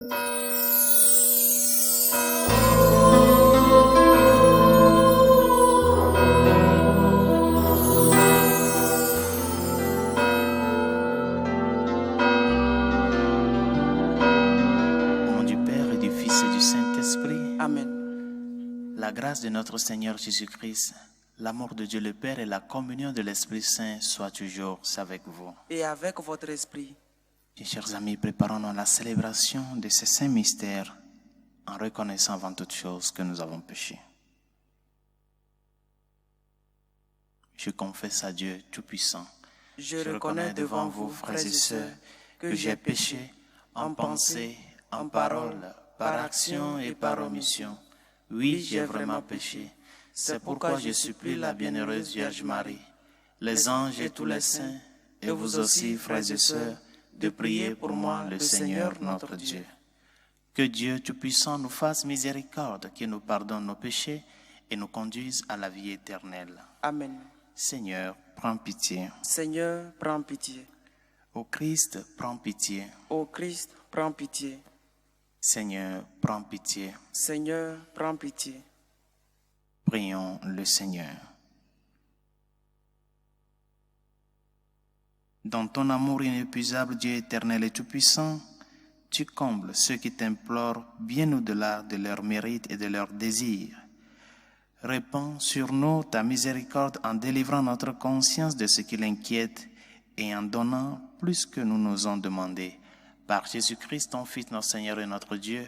La grâce de notre Seigneur Jésus-Christ, l'amour de Dieu le Père et la communion de l'Esprit Saint soient toujours avec vous. Et avec votre esprit. Mes chers amis, préparons-nous à la célébration de ces saints mystères en reconnaissant avant toute chose que nous avons péché. Je confesse à Dieu Tout-Puissant. Je reconnais devant vous, frères et sœurs, que j'ai péché en pensée, en parole, par action et par omission. Oui, j'ai vraiment péché. C'est pourquoi je supplie la bienheureuse Vierge Marie, les anges et tous les saints, et vous aussi, frères et sœurs, de prier pour moi, le Seigneur notre Dieu. Que Dieu Tout-Puissant nous fasse miséricorde, qu'il nous pardonne nos péchés et nous conduise à la vie éternelle. Amen. Seigneur, prends pitié. Seigneur, prends pitié. Ô Christ, prends pitié. Ô Christ, prends pitié. Seigneur, prends pitié. Seigneur, prends pitié. Prions le Seigneur. Dans ton amour inépuisable, Dieu éternel et tout-puissant, tu combles ceux qui t'implorent bien au-delà de leurs mérites et de leurs désirs. Répands sur nous ta miséricorde en délivrant notre conscience de ce qui l'inquiète et en donnant plus que nous n'osons demander. Par Jésus-Christ, ton Fils, notre Seigneur et notre Dieu,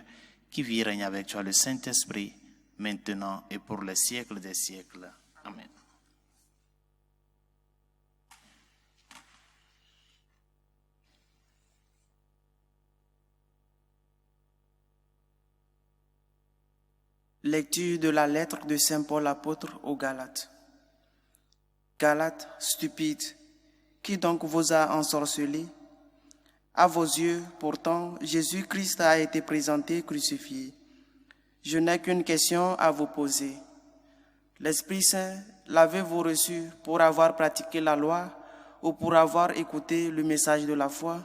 qui vit et règne avec toi le Saint-Esprit, maintenant et pour les siècles des siècles. Amen. Lecture de la lettre de Saint Paul apôtre aux Galates. Galates, stupides, qui donc vous a ensorcelés? À vos yeux, pourtant, Jésus-Christ a été présenté crucifié. Je n'ai qu'une question à vous poser. L'Esprit Saint, l'avez-vous reçu pour avoir pratiqué la loi ou pour avoir écouté le message de la foi?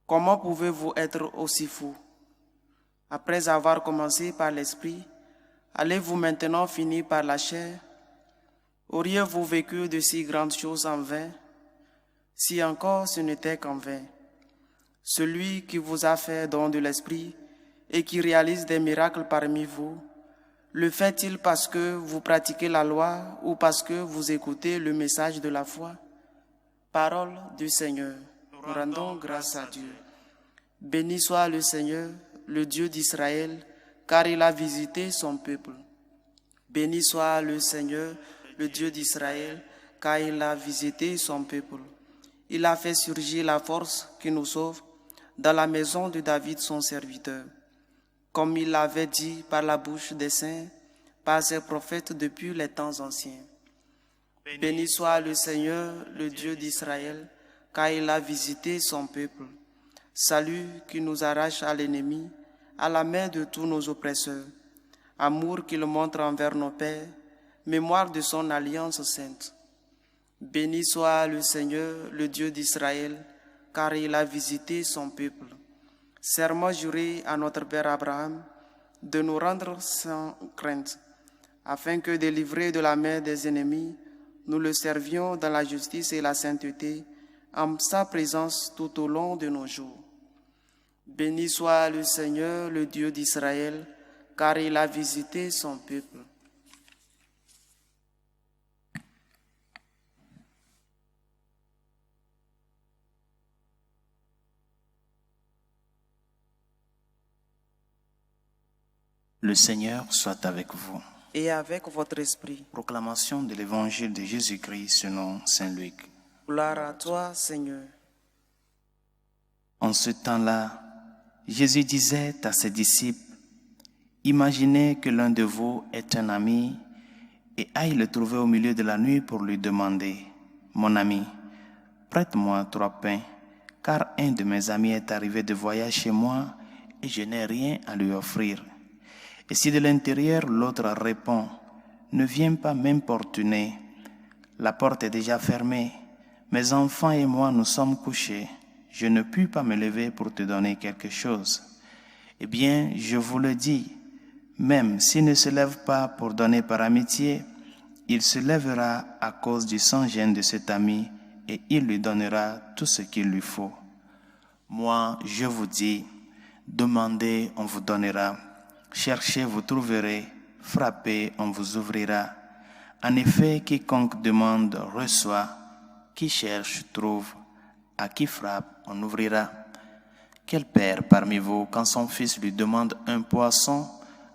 Comment pouvez-vous être aussi fou? Après avoir commencé par l'Esprit, allez-vous maintenant finir par la chair? Auriez-vous vécu de si grandes choses en vain? Si encore ce n'était qu'en vain. Celui qui vous a fait don de l'Esprit et qui réalise des miracles parmi vous, le fait-il parce que vous pratiquez la loi ou parce que vous écoutez le message de la foi? Parole du Seigneur. Nous rendons grâce à Dieu. Béni soit le Seigneur, le Dieu d'Israël, car il a visité son peuple. Béni soit le Seigneur, le Dieu d'Israël, car il a visité son peuple. Il a fait surgir la force qui nous sauve dans la maison de David, son serviteur, comme il l'avait dit par la bouche des saints, par ses prophètes depuis les temps anciens. Béni soit le Seigneur, le Dieu d'Israël, car il a visité son peuple. Salut qui nous arrache à l'ennemi, à la main de tous nos oppresseurs. Amour qu'il montre envers nos pères, mémoire de son alliance sainte. Béni soit le Seigneur, le Dieu d'Israël, car il a visité son peuple. Serment juré à notre père Abraham de nous rendre sans crainte, afin que, délivrés de la main des ennemis, nous le servions dans la justice et la sainteté, en sa présence tout au long de nos jours. Béni soit le Seigneur, le Dieu d'Israël, car il a visité son peuple. Le Seigneur soit avec vous. Et avec votre esprit. Proclamation de l'Évangile de Jésus-Christ selon Saint Luc. Gloire à toi, Seigneur. En ce temps-là, Jésus disait à ses disciples, « Imaginez que l'un de vous est un ami et aille le trouver au milieu de la nuit pour lui demander, « Mon ami, prête-moi 3 pains, car un de mes amis est arrivé de voyage chez moi et je n'ai rien à lui offrir. » Et si de l'intérieur l'autre répond, « Ne viens pas m'importuner, la porte est déjà fermée, mes enfants et moi nous sommes couchés, je ne puis pas me lever pour te donner quelque chose. » Eh bien, je vous le dis, même s'il ne se lève pas pour donner par amitié, il se lèvera à cause du sans-gêne de cet ami et il lui donnera tout ce qu'il lui faut. Moi, je vous dis, demandez, on vous donnera. Cherchez, vous trouverez. Frappez, on vous ouvrira. En effet, quiconque demande, reçoit. Qui cherche, trouve. À qui frappe, on ouvrira. Quel père parmi vous, quand son fils lui demande un poisson,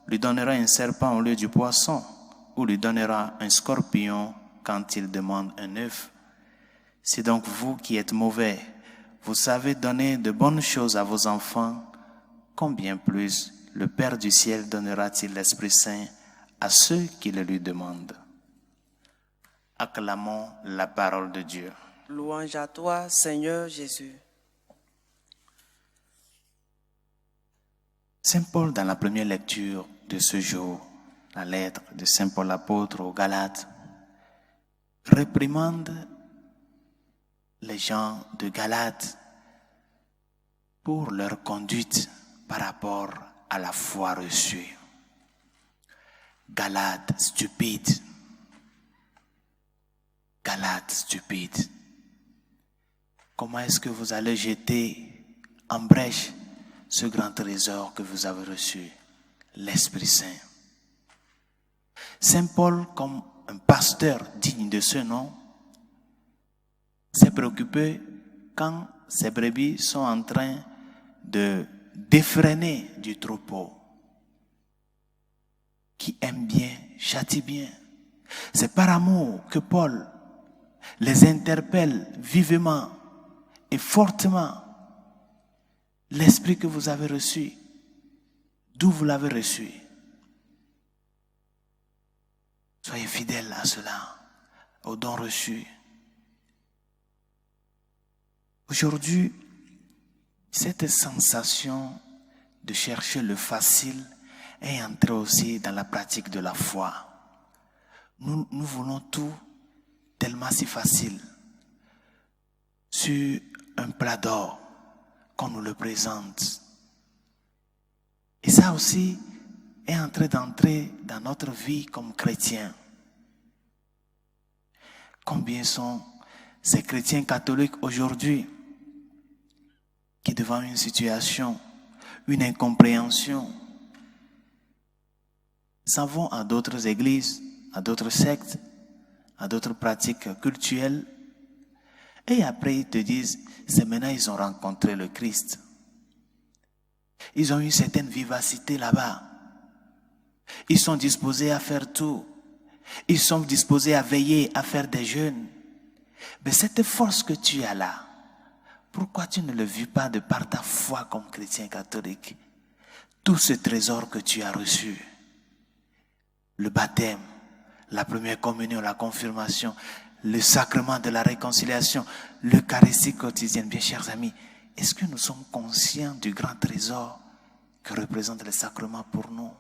lui donnera un serpent au lieu du poisson, ou lui donnera un scorpion quand il demande un œuf? C'est donc vous qui êtes mauvais. Vous savez donner de bonnes choses à vos enfants. Combien plus le Père du ciel donnera-t-il l'Esprit Saint à ceux qui le lui demandent? Acclamons la parole de Dieu. Louange à toi, Seigneur Jésus. Saint Paul, dans la première lecture de ce jour, la lettre de Saint Paul l'apôtre aux Galates, réprimande les gens de Galates pour leur conduite par rapport à la foi reçue. Galates stupides. Galates stupides. Comment est-ce que vous allez jeter en brèche ce grand trésor que vous avez reçu, l'Esprit Saint? Saint Paul, comme un pasteur digne de ce nom, s'est préoccupé quand ses brebis sont en train de défréner du troupeau. Qui aime bien, châtie bien. C'est par amour que Paul les interpelle vivement et fortement. L'esprit que vous avez reçu, d'où vous l'avez reçu? Soyez fidèles à cela, aux dons reçus. Aujourd'hui, cette sensation de chercher le facile est entrée aussi dans la pratique de la foi. Nous voulons tout tellement si facile. Sur un plat d'or, qu'on nous le présente. Et ça aussi est en train d'entrer dans notre vie comme chrétiens. Combien sont ces chrétiens catholiques aujourd'hui qui, devant une situation, une incompréhension, s'en vont à d'autres églises, à d'autres sectes, à d'autres pratiques cultuelles, et après ils te disent, c'est maintenant ils ont rencontré le Christ. Ils ont une certaine vivacité là-bas. Ils sont disposés à faire tout. Ils sont disposés à veiller, à faire des jeûnes. Mais cette force que tu as là, pourquoi tu ne le vis pas de par ta foi comme chrétien catholique? Tout ce trésor que tu as reçu, le baptême, la première communion, la confirmation, le sacrement de la réconciliation, l'Eucharistie quotidienne. Bien chers amis, est-ce que nous sommes conscients du grand trésor que représente le sacrement pour nous?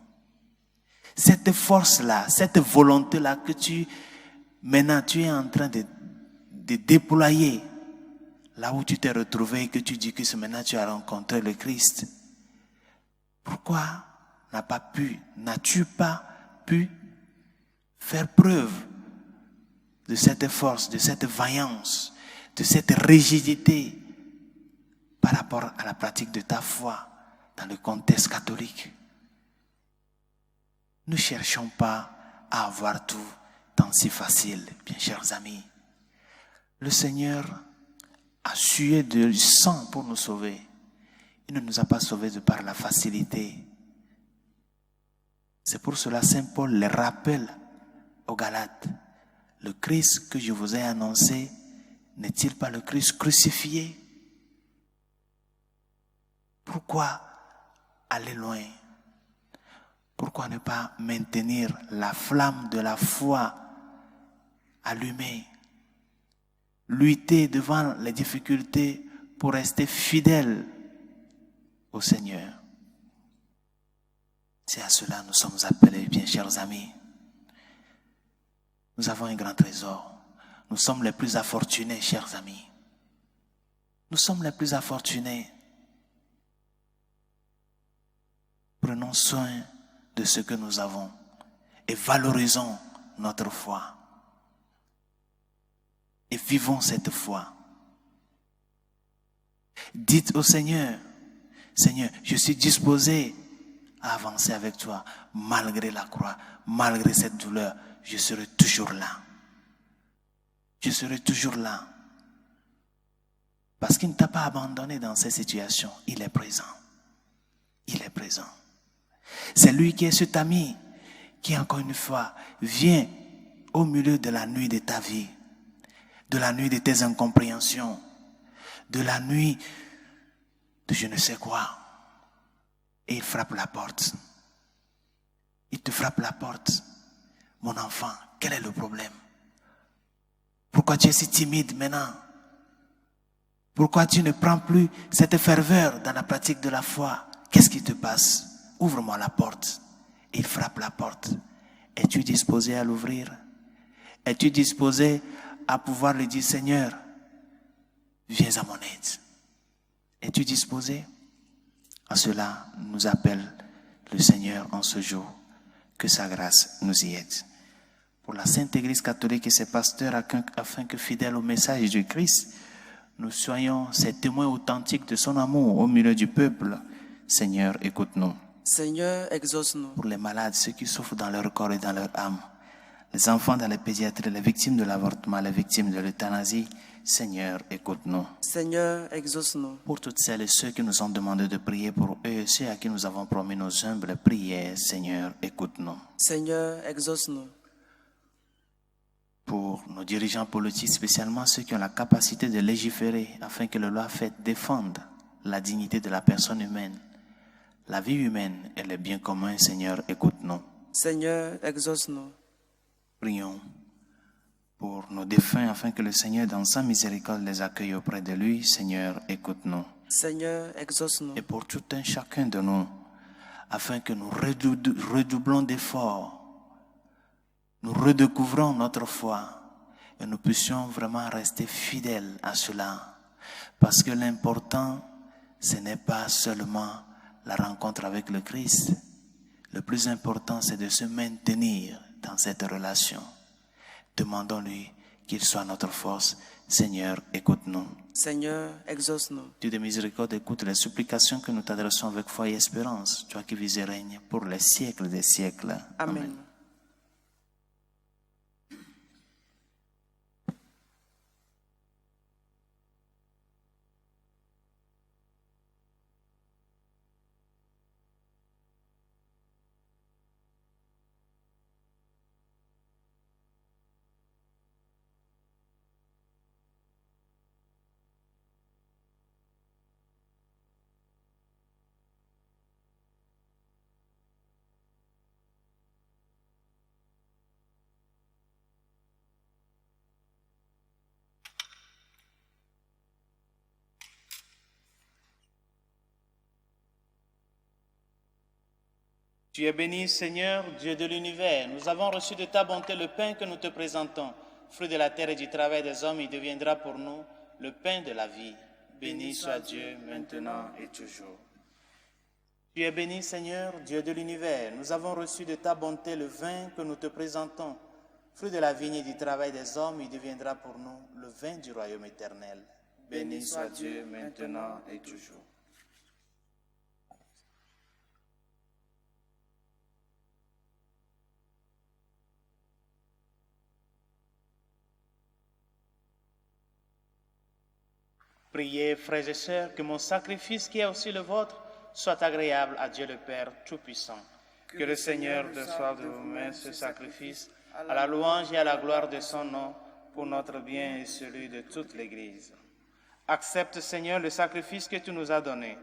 Cette force-là, cette volonté-là que maintenant tu es en train de déployer, là où tu t'es retrouvé et que tu dis que maintenant tu as rencontré le Christ. Pourquoi n'as-tu pas pu faire preuve de cette force, de cette vaillance, de cette rigidité par rapport à la pratique de ta foi dans le contexte catholique? Ne cherchons pas à avoir tout tant si facile, bien chers amis. Le Seigneur a sué du sang pour nous sauver. Il ne nous a pas sauvés de par la facilité. C'est pour cela Saint Paul les rappelle aux Galates. Le Christ que je vous ai annoncé, n'est-il pas le Christ crucifié? Pourquoi aller loin? Pourquoi ne pas maintenir la flamme de la foi allumée? Lutter devant les difficultés pour rester fidèle au Seigneur. C'est à cela que nous sommes appelés, bien chers amis. Nous avons un grand trésor. Nous sommes les plus afortunés, chers amis. Nous sommes les plus afortunés. prenons soin de ce que nous avons et valorisons notre foi. Et vivons cette foi. Dites au Seigneur, Seigneur, je suis disposé à avancer avec toi, malgré la croix, malgré cette douleur, je serai toujours là. Je serai toujours là. Parce qu'il ne t'a pas abandonné dans ces situations, il est présent. Il est présent. C'est lui qui est cet ami qui, encore une fois, vient au milieu de la nuit de ta vie, de la nuit de tes incompréhensions, de la nuit de je ne sais quoi. Et il frappe la porte. Il te frappe la porte. Mon enfant, quel est le problème? Pourquoi tu es si timide maintenant? Pourquoi tu ne prends plus cette ferveur dans la pratique de la foi? Qu'est-ce qui te passe? Ouvre-moi la porte. Et il frappe la porte. Es-tu disposé à l'ouvrir? Es-tu disposé à pouvoir lui dire, Seigneur, viens à mon aide? Es-tu disposé? À cela nous appelle le Seigneur en ce jour. Que sa grâce nous y aide. Pour la Sainte Église catholique et ses pasteurs, afin que fidèles au message du Christ, nous soyons ces témoins authentiques de son amour au milieu du peuple. Seigneur, écoute-nous. Seigneur, exauce-nous. Pour les malades, ceux qui souffrent dans leur corps et dans leur âme, les enfants dans les pédiatries, les victimes de l'avortement, les victimes de l'euthanasie, Seigneur, écoute-nous. Seigneur, exauce-nous. Pour toutes celles et ceux qui nous ont demandé de prier pour eux et ceux à qui nous avons promis nos humbles prières, Seigneur, écoute-nous. Seigneur, exauce-nous. Pour nos dirigeants politiques, spécialement ceux qui ont la capacité de légiférer afin que les lois faites défendent la dignité de la personne humaine, la vie humaine et les biens communs, Seigneur, écoute-nous. Seigneur, exauce-nous. Prions pour nos défunts afin que le Seigneur, dans sa miséricorde, les accueille auprès de lui. Seigneur, écoute-nous. Seigneur, exauce-nous. Et pour tout un chacun de nous, afin que nous redoublons d'efforts, nous redécouvrons notre foi et nous puissions vraiment rester fidèles à cela. Parce que l'important, ce n'est pas seulement la rencontre avec le Christ. Le plus important, c'est de se maintenir dans cette relation. Demandons-lui qu'il soit notre force. Seigneur, écoute-nous. Seigneur, exauce-nous. Dieu de miséricorde, écoute les supplications que nous t'adressons avec foi et espérance. Toi qui vis et règnes pour les siècles des siècles. Amen. Tu es béni, Seigneur, Dieu de l'univers. Nous avons reçu de ta bonté le pain que nous te présentons. Fruit de la terre et du travail des hommes, il deviendra pour nous le pain de la vie. Béni soit Dieu, maintenant et toujours. Tu es béni, Seigneur, Dieu de l'univers. Nous avons reçu de ta bonté le vin que nous te présentons. Fruit de la vigne et du travail des hommes, il deviendra pour nous le vin du royaume éternel. Béni soit Dieu, maintenant et toujours. Priez, frères et sœurs, que mon sacrifice, qui est aussi le vôtre, soit agréable à Dieu le Père Tout-Puissant. Que le Seigneur reçoive de vos mains ce sacrifice, à la louange et à la gloire de son nom, pour notre bien et celui de toute l'Église. Accepte, Seigneur, le sacrifice que tu nous as donné.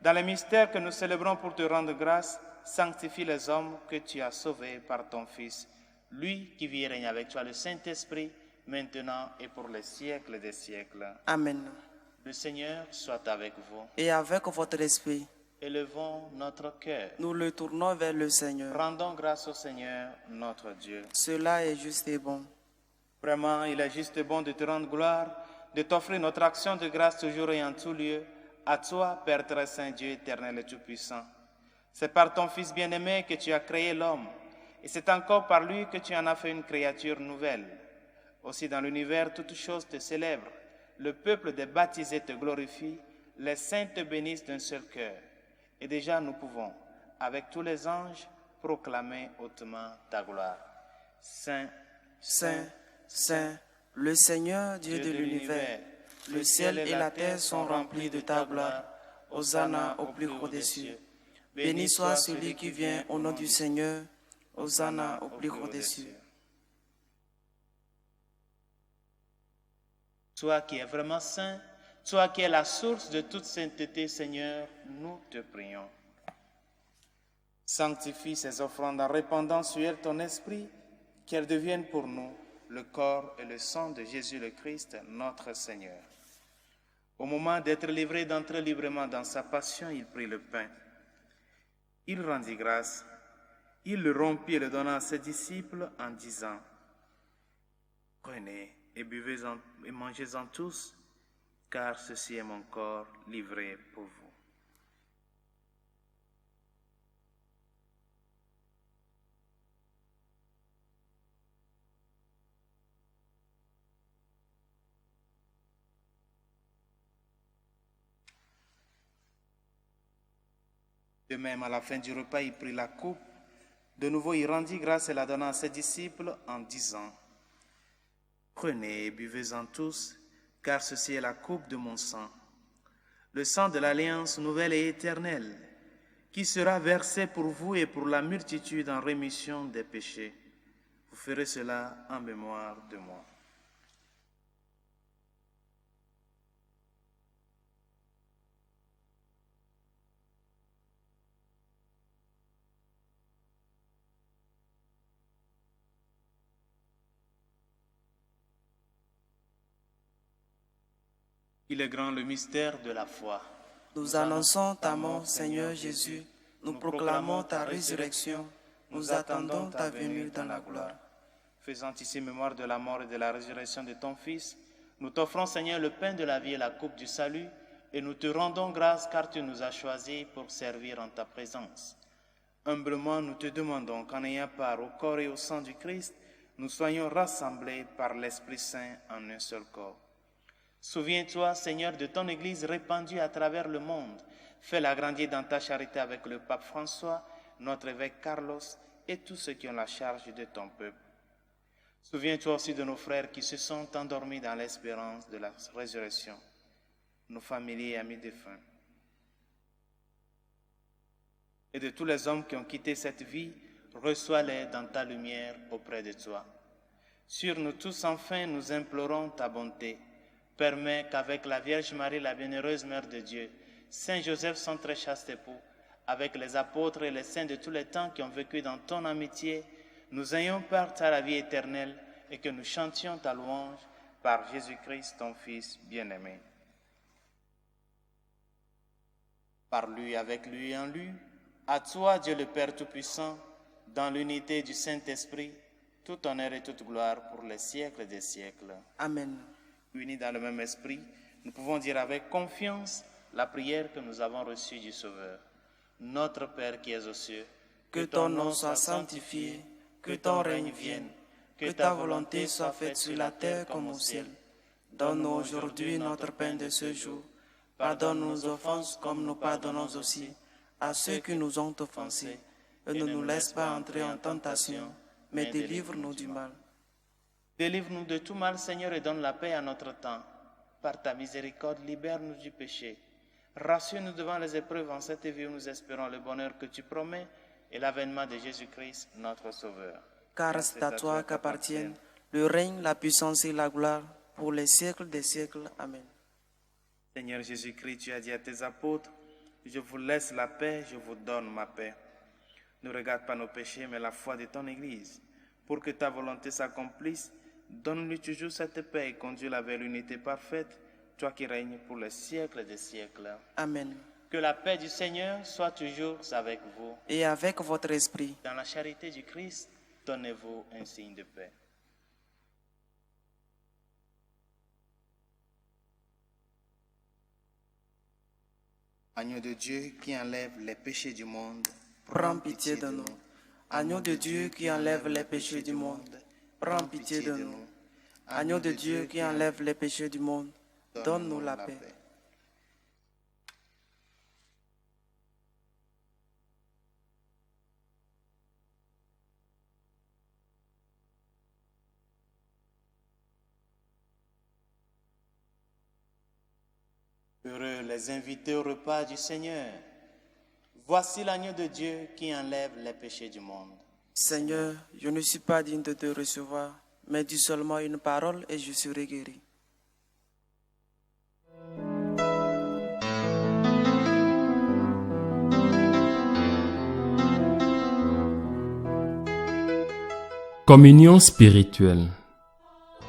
Dans les mystères que nous célébrons pour te rendre grâce, sanctifie les hommes que tu as sauvés par ton Fils, lui qui vit et règne avec toi, le Saint-Esprit, maintenant et pour les siècles des siècles. Amen. Le Seigneur soit avec vous. Et avec votre esprit, Élevons notre cœur. nous le tournons vers le Seigneur. Rendons grâce au Seigneur, notre Dieu. Cela est juste et bon. Vraiment, il est juste et bon de te rendre gloire, de t'offrir notre action de grâce toujours et en tout lieu, à toi, Père très saint, Dieu éternel et tout-puissant. C'est par ton Fils bien-aimé que tu as créé l'homme, et c'est encore par lui que tu en as fait une créature nouvelle. Aussi dans l'univers, toutes choses te célèbrent. Le peuple des baptisés te glorifie, les saints te bénissent d'un seul cœur. Et déjà nous pouvons, avec tous les anges, proclamer hautement ta gloire. Saint, Saint, Saint, le Seigneur Dieu de l'univers, le ciel et la terre sont remplis de ta gloire. Hosanna au plus haut des cieux. Béni soit celui qui vient au nom du Seigneur. Hosanna au plus haut des cieux. Toi qui es vraiment saint, toi qui es la source de toute sainteté, Seigneur, nous te prions. Sanctifie ces offrandes en répandant sur elles ton esprit, qu'elles deviennent pour nous le corps et le sang de Jésus le Christ, notre Seigneur. Au moment d'être livré d'entrer librement dans sa passion, il prit le pain. Il rendit grâce, il le rompit et le donna à ses disciples en disant, « Prenez et buvez-en et mangez-en tous, car ceci est mon corps livré pour vous. » De même, à la fin du repas, il prit la coupe. De nouveau, il rendit grâce et la donna à ses disciples en disant, « Prenez et buvez-en tous, car ceci est la coupe de mon sang, le sang de l'alliance nouvelle et éternelle, qui sera versé pour vous et pour la multitude en rémission des péchés. Vous ferez cela en mémoire de moi. » Il est grand le mystère de la foi. Nous annonçons ta mort, Seigneur Jésus. Nous proclamons ta résurrection. Nous attendons ta venue dans la gloire. Faisant ici mémoire de la mort et de la résurrection de ton Fils, nous t'offrons, Seigneur, le pain de la vie et la coupe du salut, et nous te rendons grâce car tu nous as choisis pour servir en ta présence. Humblement, nous te demandons qu'en ayant part au corps et au sang du Christ, nous soyons rassemblés par l'Esprit Saint en un seul corps. Souviens-toi, Seigneur, de ton Église répandue à travers le monde. Fais-la grandir dans ta charité avec le pape François, notre évêque Carlos et tous ceux qui ont la charge de ton peuple. Souviens-toi aussi de nos frères qui se sont endormis dans l'espérance de la résurrection, nos familles et amis défunts. Et de tous les hommes qui ont quitté cette vie, reçois-les dans ta lumière auprès de toi. Sur nous tous, enfin, nous implorons ta bonté. Permets qu'avec la Vierge Marie, la bienheureuse Mère de Dieu, Saint Joseph, son très chaste époux, avec les apôtres et les saints de tous les temps qui ont vécu dans ton amitié, nous ayons part à la vie éternelle et que nous chantions ta louange par Jésus-Christ, ton Fils bien-aimé. Par lui, avec lui et en lui, à toi, Dieu le Père Tout-Puissant, dans l'unité du Saint-Esprit, tout honneur et toute gloire pour les siècles des siècles. Amen. Unis dans le même esprit, nous pouvons dire avec confiance la prière que nous avons reçue du Sauveur. Notre Père qui es aux cieux, que ton nom soit sanctifié, que ton règne vienne, que ta volonté soit faite sur la terre comme au ciel. Donne-nous aujourd'hui notre pain de ce jour. Pardonne nos offenses comme nous pardonnons aussi à ceux qui nous ont offensés. Et ne nous laisse pas entrer en tentation, mais délivre-nous du mal. Délivre-nous de tout mal, Seigneur, et donne la paix à notre temps. Par ta miséricorde, libère-nous du péché. Rassure-nous devant les épreuves en cette vie où nous espérons le bonheur que tu promets et l'avènement de Jésus-Christ, notre Sauveur. Car c'est à toi qu'appartiennent le règne, la puissance et la gloire pour les siècles des siècles. Amen. Seigneur Jésus-Christ, tu as dit à tes apôtres, « Je vous laisse la paix, je vous donne ma paix. » Ne regarde pas nos péchés, mais la foi de ton Église. Pour que ta volonté s'accomplisse, donne-lui toujours cette paix et conduis-la vers l'unité parfaite, toi qui règnes pour les siècles des siècles. Amen. Que la paix du Seigneur soit toujours avec vous. Et avec votre esprit. Dans la charité du Christ, donnez-vous un signe de paix. Agneau de Dieu qui enlève les péchés du monde, prends pitié de nous. Agneau de Dieu qui enlève les péchés du monde, prends pitié de nous. Agneau de Dieu qui enlève les péchés du monde, donne-nous la paix. Heureux les invités au repas du Seigneur. Voici l'agneau de Dieu qui enlève les péchés du monde. Seigneur, je ne suis pas digne de te recevoir, mais dis seulement une parole et je serai guéri. Communion spirituelle.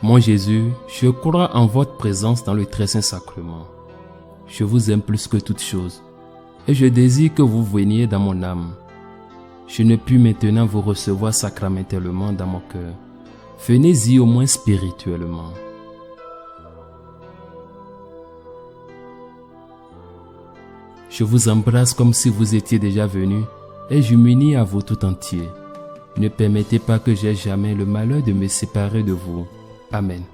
Mon Jésus, je crois en votre présence dans le très saint sacrement. Je vous aime plus que toute chose, et je désire que vous veniez dans mon âme. Je ne puis maintenant vous recevoir sacramentellement dans mon cœur. Venez-y au moins spirituellement. Je vous embrasse comme si vous étiez déjà venu, et je m'unis à vous tout entier. Ne permettez pas que j'aie jamais le malheur de me séparer de vous. Amen.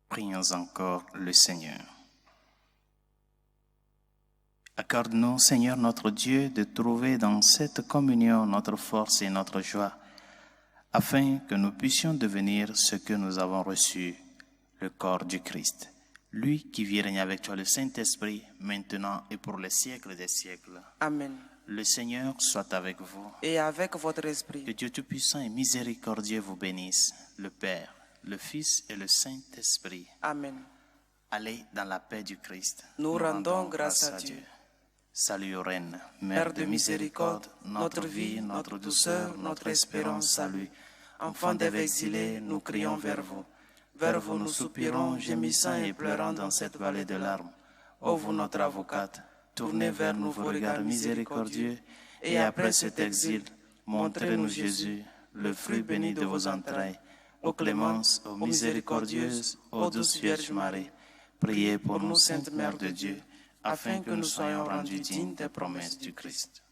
Prions encore le Seigneur. Accorde-nous, Seigneur notre Dieu, de trouver dans cette communion notre force et notre joie, afin que nous puissions devenir ce que nous avons reçu, le corps du Christ. Lui qui vit régner avec toi le Saint-Esprit, maintenant et pour les siècles des siècles. Amen. Le Seigneur soit avec vous. Et avec votre Que esprit. Dieu Tout-Puissant et Miséricordieux vous bénisse, le Père, le Fils et le Saint-Esprit. Amen. Allez dans la paix du Christ. Nous rendons grâce à Dieu. Salut aux reines, Mère de miséricorde, notre vie, notre douceur, notre espérance, salut. Enfants des exilés, nous crions vers vous. Vers vous nous soupirons, gémissant et pleurant dans cette vallée de larmes. Ô vous notre avocate, tournez vers nous vos regards miséricordieux, et après cet exil, montrez-nous Jésus, le fruit béni de vos entrailles. Ô clémence, ô miséricordieuse, ô douce Vierge Marie, priez pour nous, Sainte Mère de Dieu, afin que nous soyons rendus dignes des promesses du Christ.